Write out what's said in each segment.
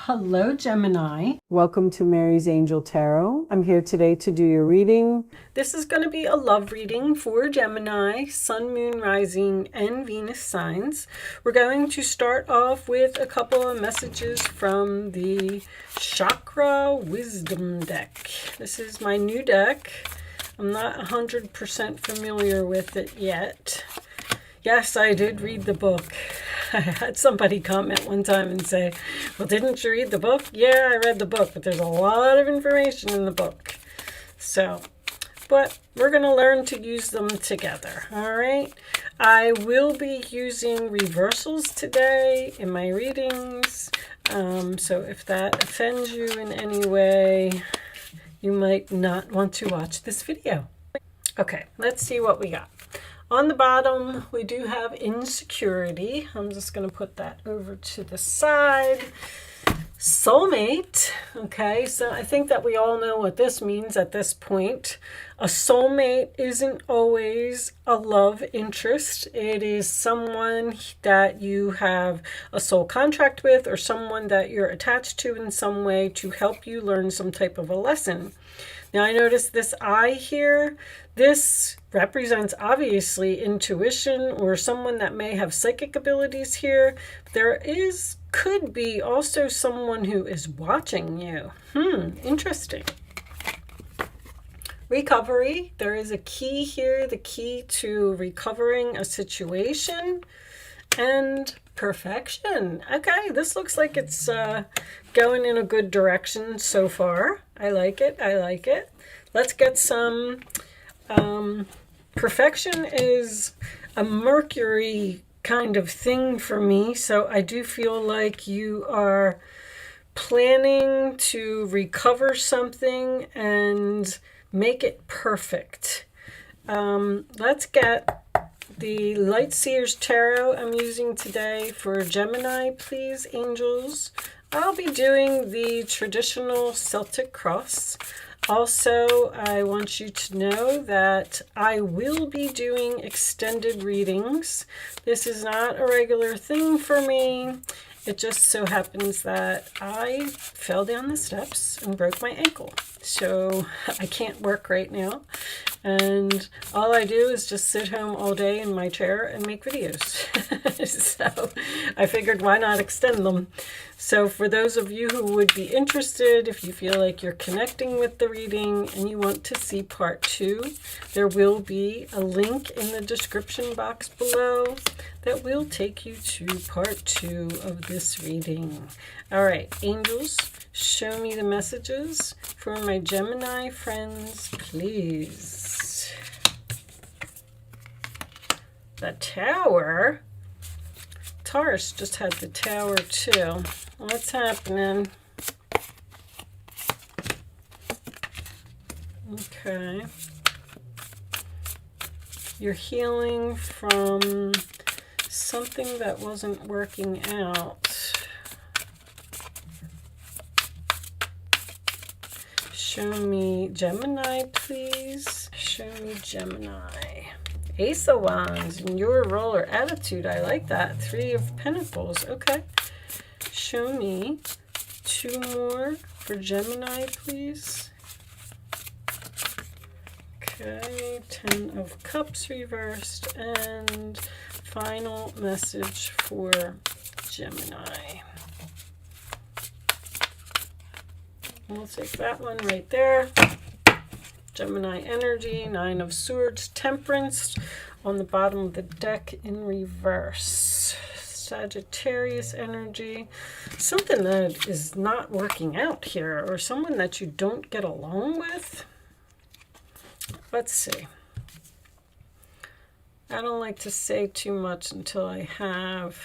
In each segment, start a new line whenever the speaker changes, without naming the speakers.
Hello, Gemini.
Welcome to Mary's Angel Tarot. I'm here today to do your reading.
This is going to be a love reading for Gemini, Sun, Moon, Rising, and Venus signs. We're going to start off with a couple of messages from the Chakra Wisdom deck. This is my new deck. I'm not 100% familiar with it yet. Yes, I did read the book. I had somebody comment one time and say, well, didn't you read the book? Yeah, I read the book, but there's a lot of information in the book. So, but we're going to learn to use them together, all right? I will be using reversals today in my readings. So if that offends you in any way, you might not want to watch this video. Okay, let's see what we got. On the bottom, we do have insecurity. I'm just going to put that over to the side. Soulmate. Okay, so I think that we all know what this means at this point. A soulmate isn't always a love interest. It is someone that you have a soul contract with or someone that you're attached to in some way to help you learn some type of a lesson. Now I notice this eye here. This represents obviously intuition or someone that may have psychic abilities here. There could be also someone who is watching you. Interesting. Recovery. There is a key here, the key to recovering a situation. And perfection. Okay, this looks like it's going in a good direction so far. I like it. I like it. Let's get some. Perfection is a Mercury kind of thing for me, so I do feel like you are planning to recover something and make it perfect. Let's get the Light Seers Tarot I'm using today for Gemini, please, angels. I'll be doing the traditional Celtic cross. Also, I want you to know that I will be doing extended readings. This is not a regular thing for me. It just so happens that I fell down the steps and broke my ankle. So I can't work right now. And all I do is just sit home all day in my chair and make videos. So I figured, why not extend them? So for those of you who would be interested, if you feel like you're connecting with the reading and you want to see part 2, there will be a link in the description box below that will take you to part 2 of this reading. All right, angels, show me the messages for my Gemini friends, please. The Tower. Taurus just had the Tower too. What's happening? Okay. You're healing from something that wasn't working out. Show me Gemini, please. Show me Gemini. Ace of Wands and your role or attitude. I like that. 3 of Pentacles. Okay. Show me 2 more for Gemini, please. Okay. 10 of Cups reversed. And final message for Gemini. We'll take that one right there. Gemini energy, 9 of Swords, Temperance on the bottom of the deck in reverse. Sagittarius energy, something that is not working out here or someone that you don't get along with. Let's see. I don't like to say too much until I have...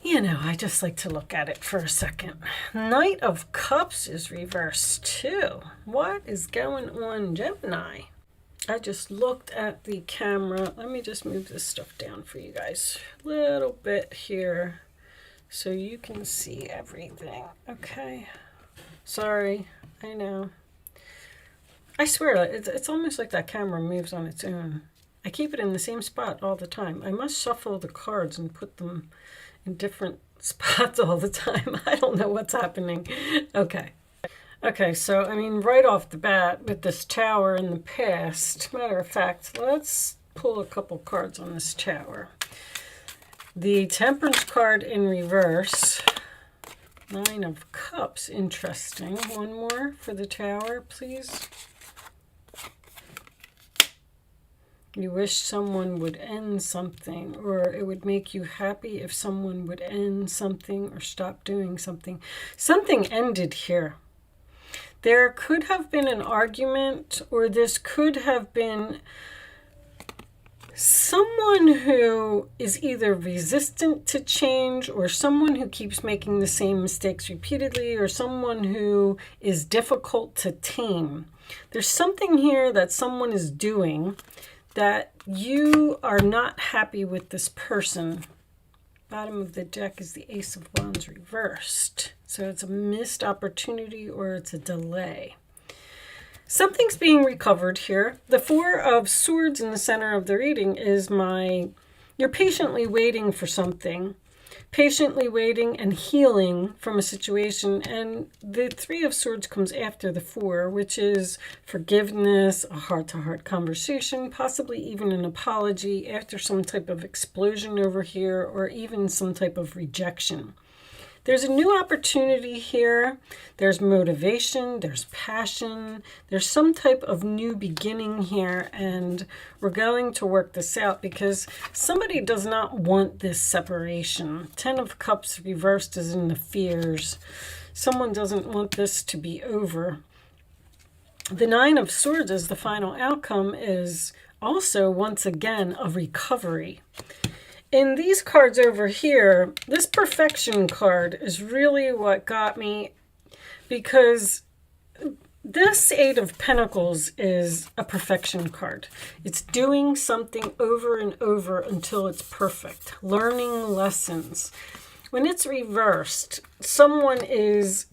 I just like to look at it for a second. Knight of Cups is reversed too. What is going on, Gemini? I just looked at the camera. Let me just move this stuff down for you guys a little bit here so you can see everything. Okay. Sorry, I know. I swear, it's almost like that camera moves on its own. I keep it in the same spot all the time. I must shuffle the cards and put them in different spots all the time. I don't know what's happening. Okay. Okay, so, I mean, right off the bat with this tower in the past, matter of fact, let's pull a couple cards on this tower. The Temperance card in reverse. Nine of Cups, interesting. One more for the tower, please. You wish someone would end something, or it would make you happy if someone would end something or stop doing something. Something ended here. There could have been an argument, or this could have been someone who is either resistant to change, or someone who keeps making the same mistakes repeatedly, or someone who is difficult to tame. There's something here that someone is doing that you are not happy with this person. Bottom of the deck is the Ace of Wands reversed. So it's a missed opportunity, or it's a delay. Something's being recovered here. The Four of Swords in the center of the reading is you're patiently waiting for something. Patiently waiting and healing from a situation. And the Three of Swords comes after the Four, which is forgiveness, a heart-to-heart conversation, possibly even an apology after some type of explosion over here, or even some type of rejection. There's a new opportunity here. There's motivation, there's passion, there's some type of new beginning here, and we're going to work this out because somebody does not want this separation. Ten of Cups reversed is in the fears. Someone doesn't want this to be over. The Nine of Swords as the final outcome is also, once again, a recovery. In these cards over here, this perfection card is really what got me, because this Eight of Pentacles is a perfection card. It's doing something over and over until it's perfect. Learning lessons. When it's reversed, someone is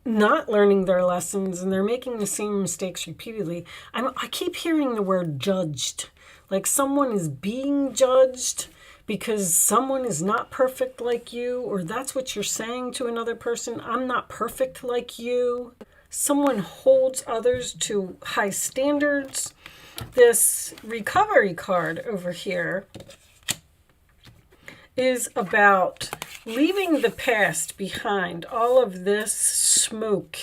not learning their lessons and they're making the same mistakes repeatedly. I keep hearing the word judged. Like someone is being judged because someone is not perfect like you, or that's what you're saying to another person. I'm not perfect like you. Someone holds others to high standards. This recovery card over here is about leaving the past behind. All of this smoke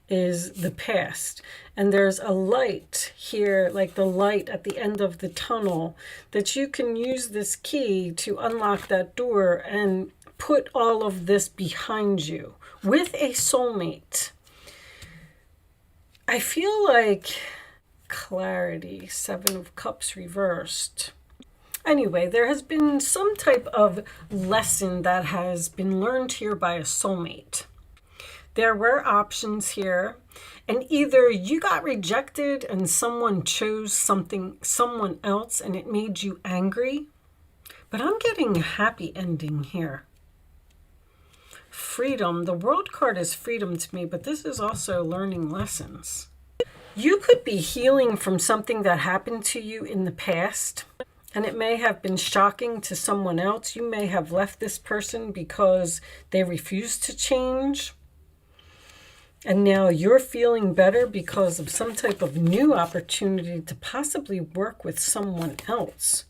is the past. And there's a light here, like the light at the end of the tunnel, that you can use this key to unlock that door and put all of this behind you with a soulmate. I feel like clarity, Seven of Cups reversed. Anyway, there has been some type of lesson that has been learned here by a soulmate. There were options here, and either you got rejected and someone chose someone else and it made you angry, but I'm getting a happy ending here. Freedom. The World card is freedom to me, but this is also learning lessons. You could be healing from something that happened to you in the past, and it may have been shocking to someone else. You may have left this person because they refused to change. And now you're feeling better because of some type of new opportunity to possibly work with someone else.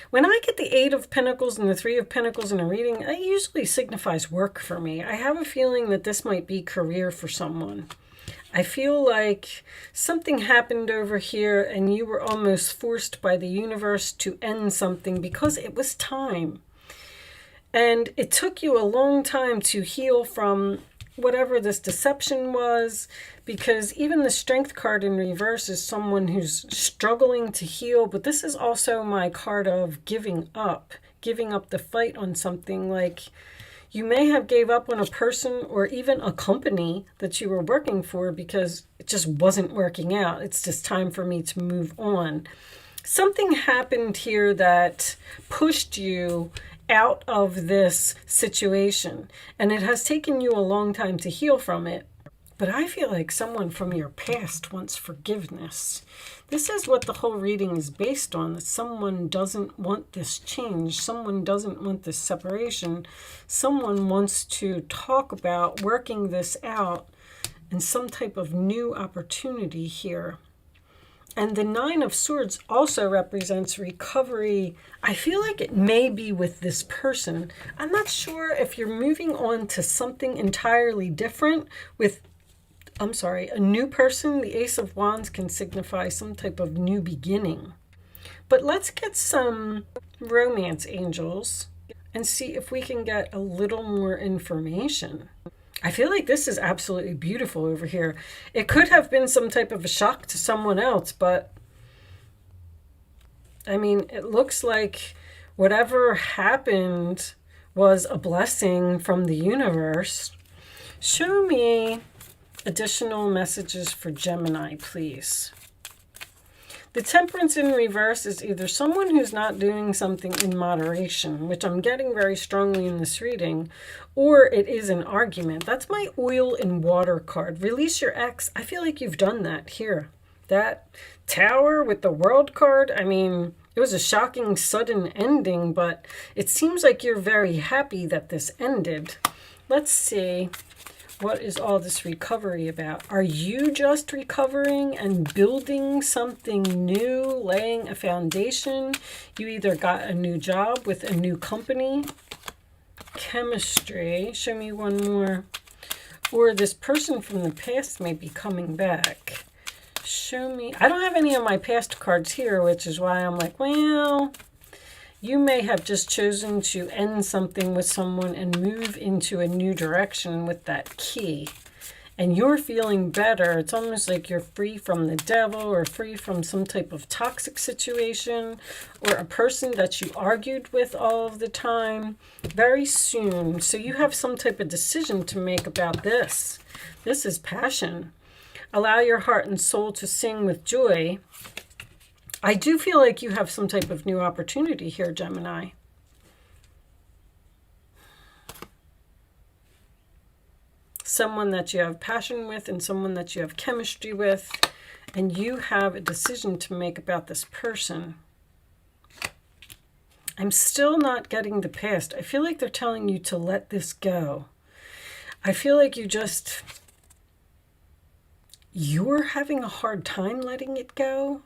When I get the Eight of Pentacles and the Three of Pentacles in a reading, it usually signifies work for me. I have a feeling that this might be career for someone. I feel like something happened over here and you were almost forced by the universe to end something because it was time. And it took you a long time to heal from whatever this deception was, because even the Strength card in reverse is someone who's struggling to heal, but this is also my card of giving up the fight on something. Like you may have gave up on a person or even a company that you were working for because it just wasn't working out. It's just time for me to move on. Something happened here that pushed you out of this situation, and it has taken you a long time to heal from it. But I feel like someone from your past wants forgiveness. This is what the whole reading is based on, that someone doesn't want this change. Someone doesn't want this separation. Someone wants to talk about working this out and some type of new opportunity here. And the Nine of Swords also represents recovery. I feel like it may be with this person. I'm not sure if you're moving on to something entirely different with, a new person. The Ace of Wands can signify some type of new beginning. But let's get some romance angels and see if we can get a little more information. I feel like this is absolutely beautiful over here. It could have been some type of a shock to someone else, but I mean, it looks like whatever happened was a blessing from the universe. Show me additional messages for Gemini, please. The Temperance in reverse is either someone who's not doing something in moderation, which I'm getting very strongly in this reading, or it is an argument. That's my oil and water card. Release your ex. I feel like you've done that here. That Tower with the World card, I mean, it was a shocking, sudden ending, but it seems like you're very happy that this ended. Let's see. What is all this recovery about? Are you just recovering and building something new, laying a foundation? You either got a new job with a new company. Chemistry. Show me one more. Or this person from the past may be coming back. Show me. I don't have any of my past cards here, which is why I'm like, well, you may have just chosen to end something with someone and move into a new direction with that key. And you're feeling better. It's almost like you're free from the devil or free from some type of toxic situation or a person that you argued with all of the time very soon. So you have some type of decision to make about this. This is passion. Allow your heart and soul to sing with joy. I do feel like you have some type of new opportunity here, Gemini. Someone that you have passion with and someone that you have chemistry with, and you have a decision to make about this person. I'm still not getting the past. I feel like they're telling you to let this go. I feel like you're having a hard time letting it go.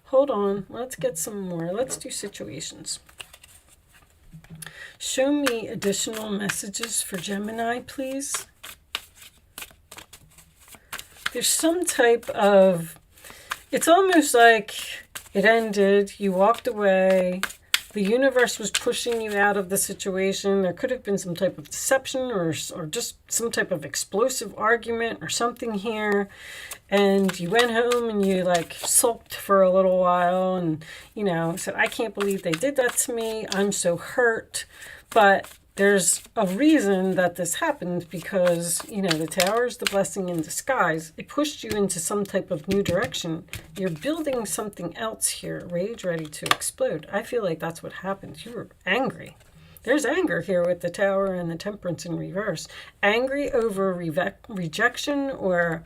Hold on, let's get some more. Let's do situations. Show me additional messages for Gemini, please. There's some type of, it's almost like it ended, you walked away, the universe was pushing you out of the situation. There could have been some type of deception or just some type of explosive argument or something here. And you went home and you like sulked for a little while and, you know, said, I can't believe they did that to me. I'm so hurt. But there's a reason that this happened because, you know, the Tower is the blessing in disguise. It pushed you into some type of new direction. You're building something else here. Rage ready to explode. I feel like that's what happened. You were angry. There's anger here with the Tower and the Temperance in reverse. Angry over rejection, or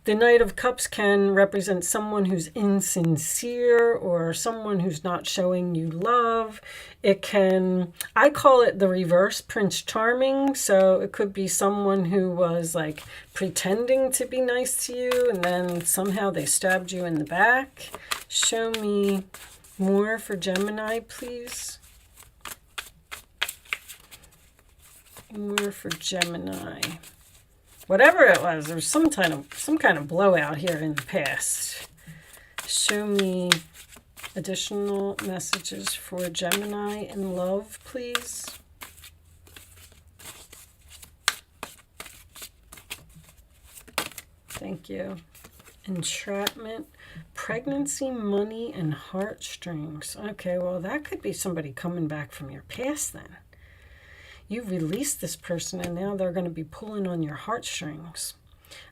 the Knight of Cups can represent someone who's insincere or someone who's not showing you love. It can, I call it the reverse Prince Charming. So it could be someone who was like pretending to be nice to you and then somehow they stabbed you in the back. Show me more for Gemini, please. More for Gemini. Whatever it was, there was some kind of blowout here in the past. Show me additional messages for Gemini in love, please. Thank you. Entrapment, pregnancy, money, and heartstrings. Okay, well, that could be somebody coming back from your past then. You released this person and now they're going to be pulling on your heartstrings.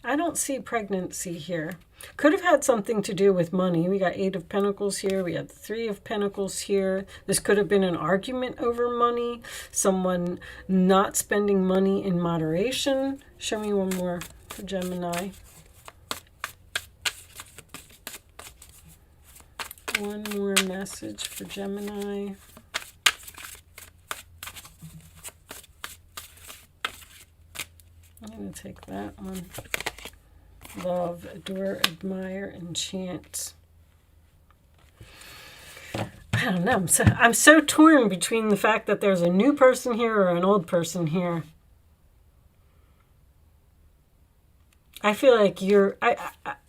I don't see pregnancy here. Could have had something to do with money. We got 8 of Pentacles here. We had 3 of Pentacles here. This could have been an argument over money. Someone not spending money in moderation. Show me one more for Gemini. One more message for Gemini. I'm going to take that one. Love, adore, admire, enchant. I don't know. I'm so torn between the fact that there's a new person here or an old person here. I feel like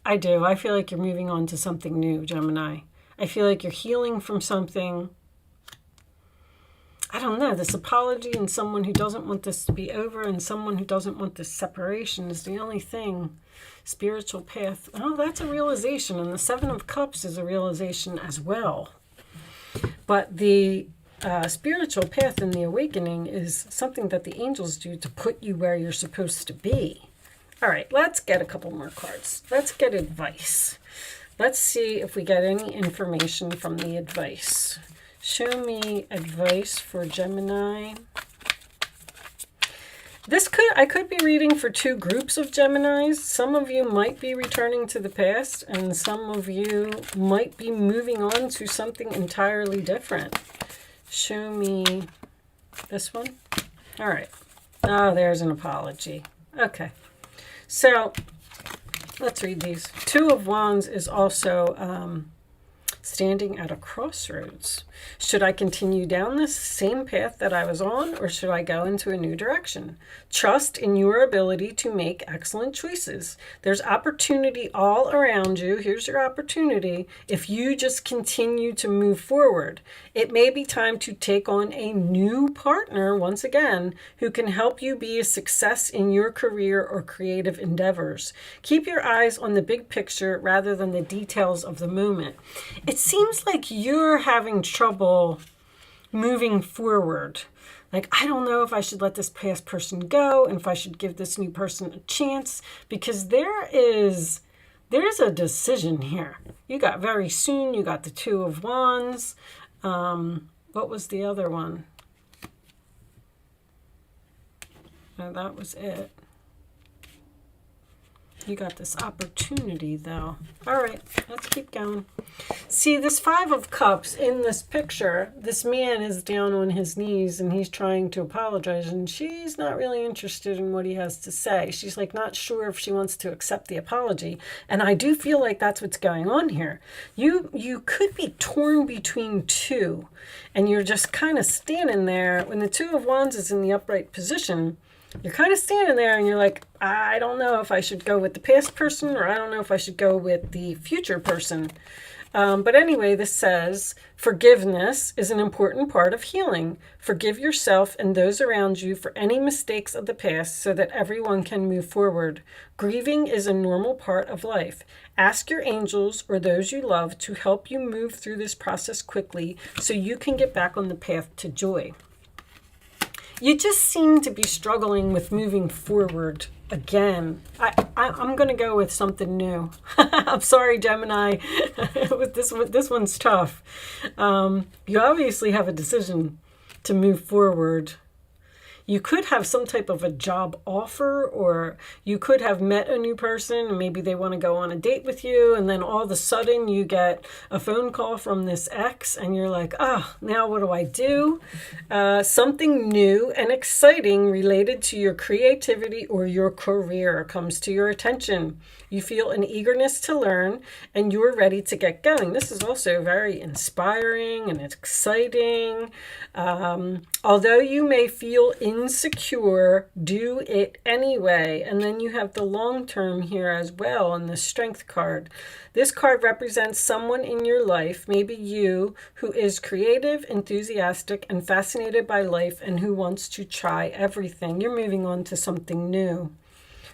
I do. I feel like you're moving on to something new, Gemini. I feel like you're healing from something. I don't know. This apology and someone who doesn't want this to be over and someone who doesn't want this separation is the only thing. Spiritual path. Oh, that's a realization. And the 7 of Cups is a realization as well. But the spiritual path and the awakening is something that the angels do to put you where you're supposed to be. All right, let's get a couple more cards. Let's get advice. Let's see if we get any information from the advice. Show me advice for Gemini. I could be reading for 2 groups of Geminis. Some of you might be returning to the past, and some of you might be moving on to something entirely different. Show me this one. All right. Oh, there's an apology. Okay. So let's read these. 2 of Wands is also standing at a crossroads. Should I continue down this same path that I was on, or should I go into a new direction? Trust in your ability to make excellent choices. There's opportunity all around you. Here's your opportunity. If you just continue to move forward, it may be time to take on a new partner once again who can help you be a success in your career or creative endeavors. Keep your eyes on the big picture rather than the details of the moment. It seems like you're having trouble moving forward. Like, I don't know if I should let this past person go and if I should give this new person a chance, because there's a decision here. You got very soon, you got the 2 of Wands. What was the other one? No, that was it. You got this opportunity, though. All right, let's keep going. See, this 5 of Cups in this picture, this man is down on his knees and he's trying to apologize, and she's not really interested in what he has to say. She's like not sure if she wants to accept the apology. And I do feel like that's what's going on here. You could be torn between 2, and you're just kind of standing there. When the 2 of Wands is in the upright position, you're kind of standing there and you're like, I don't know if I should go with the past person, or I don't know if I should go with the future person. But anyway, this says, forgiveness is an important part of healing. Forgive yourself and those around you for any mistakes of the past so that everyone can move forward. Grieving is a normal part of life. Ask your angels or those you love to help you move through this process quickly so you can get back on the path to joy. You just seem to be struggling with moving forward again. I'm going to go with something new. I'm sorry, Gemini. With this one's tough. You obviously have a decision to move forward. You could have some type of a job offer, or you could have met a new person and maybe they want to go on a date with you, and then all of a sudden you get a phone call from this ex and you're like, now what do I do? Something new and exciting related to your creativity or your career comes to your attention. You feel an eagerness to learn and you're ready to get going. This is also very inspiring and exciting. Although you may feel insecure, do it anyway. And then you have the long term here as well on the Strength card. This card represents someone in your life, maybe you, who is creative, enthusiastic, and fascinated by life and who wants to try everything. You're moving on to something new,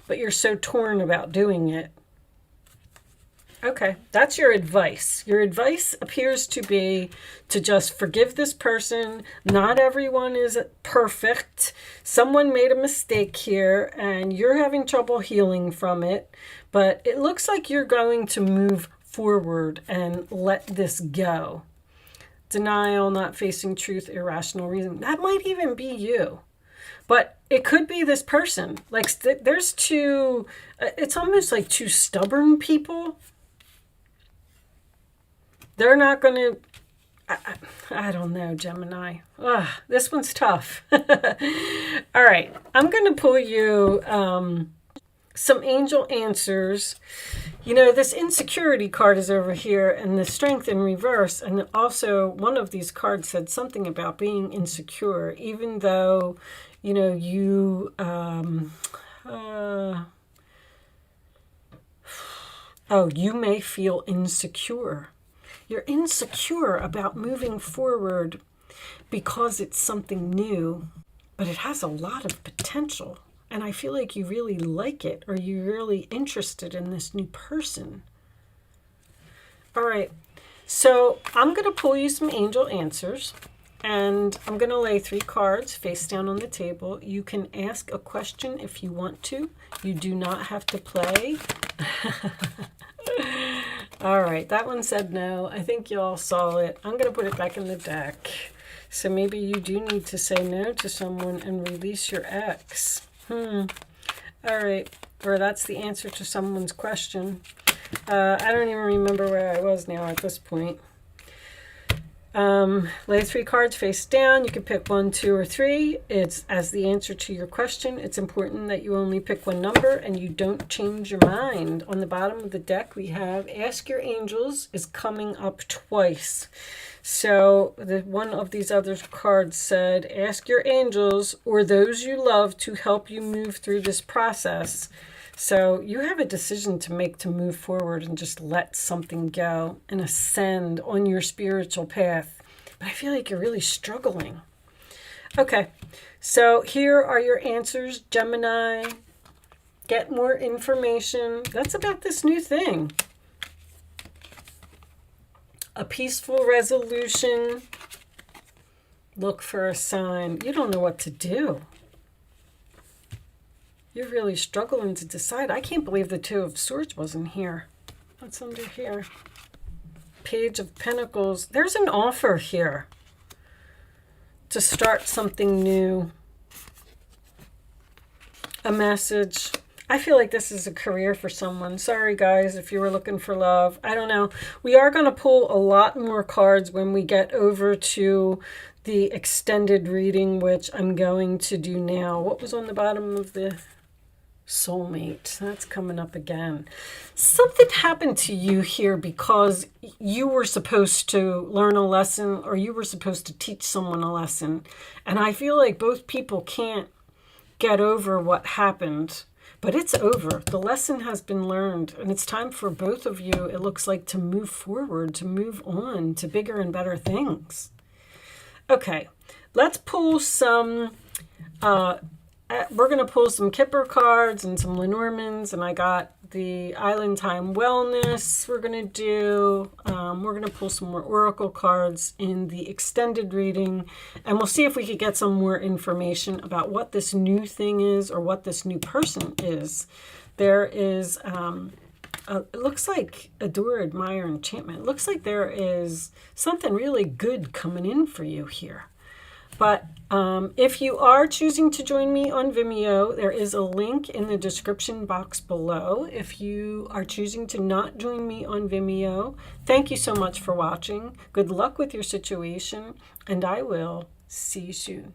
but you're so torn about doing it. Okay, that's your advice. Your advice appears to be to just forgive this person. Not everyone is perfect. Someone made a mistake here and you're having trouble healing from it. But it looks like you're going to move forward and let this go. Denial, not facing truth, irrational reason. That might even be you. But it could be this person. Like there's two, it's almost like two stubborn people. They're not going to, I don't know, Gemini. Ugh, this one's tough. All right, I'm going to pull you some angel answers. You know, this insecurity card is over here and the strength in reverse. And also one of these cards said something about being insecure, even though, you know, you, you may feel insecure. You're insecure about moving forward because it's something new, but it has a lot of potential. And I feel like you really like it, or you're really interested in this new person. All right, so I'm going to pull you some angel answers, and I'm going to lay 3 cards face down on the table. You can ask a question if you want to. You do not have to play. All right, that one said no. I think you all saw it. I'm going to put it back in the deck. So maybe you do need to say no to someone and release your ex. All right, or that's the answer to someone's question. I don't even remember where I was now at this point. Lay 3 cards face down. You can pick 1, 2, or 3. It's as the answer to your question. It's important that you only pick one number and you don't change your mind. On the bottom of the deck, we have Ask Your Angels is coming up twice. So one of these other cards said, ask your angels or those you love to help you move through this process. So you have a decision to make to move forward and just let something go and ascend on your spiritual path. But I feel like you're really struggling. Okay, so here are your answers, Gemini. Get more information. That's about this new thing. A peaceful resolution. Look for a sign. You don't know what to do. You're really struggling to decide. I can't believe the 2 of Swords wasn't here. What's under here? Page of Pentacles. There's an offer here to start something new. A message. I feel like this is a career for someone. Sorry, guys, if you were looking for love. I don't know. We are going to pull a lot more cards when we get over to the extended reading, which I'm going to do now. What was on the bottom of the soulmate? That's coming up again. Something happened to you here because you were supposed to learn a lesson or you were supposed to teach someone a lesson. And I feel like both people can't get over what happened. But it's over. The lesson has been learned, and it's time for both of you, it looks like, to move forward, to move on to bigger and better things. Okay, let's pull some, we're going to pull some Kipper cards and some Lenormands, and I got the Island Time Wellness we're going to do. We're going to pull some more Oracle cards in the extended reading, and we'll see if we could get some more information about what this new thing is or what this new person is. There is, it looks like Adore, Admire, Enchantment. It looks like there is something really good coming in for you here. But if you are choosing to join me on Vimeo, there is a link in the description box below. If you are choosing to not join me on Vimeo, thank you so much for watching. Good luck with your situation, and I will see you soon.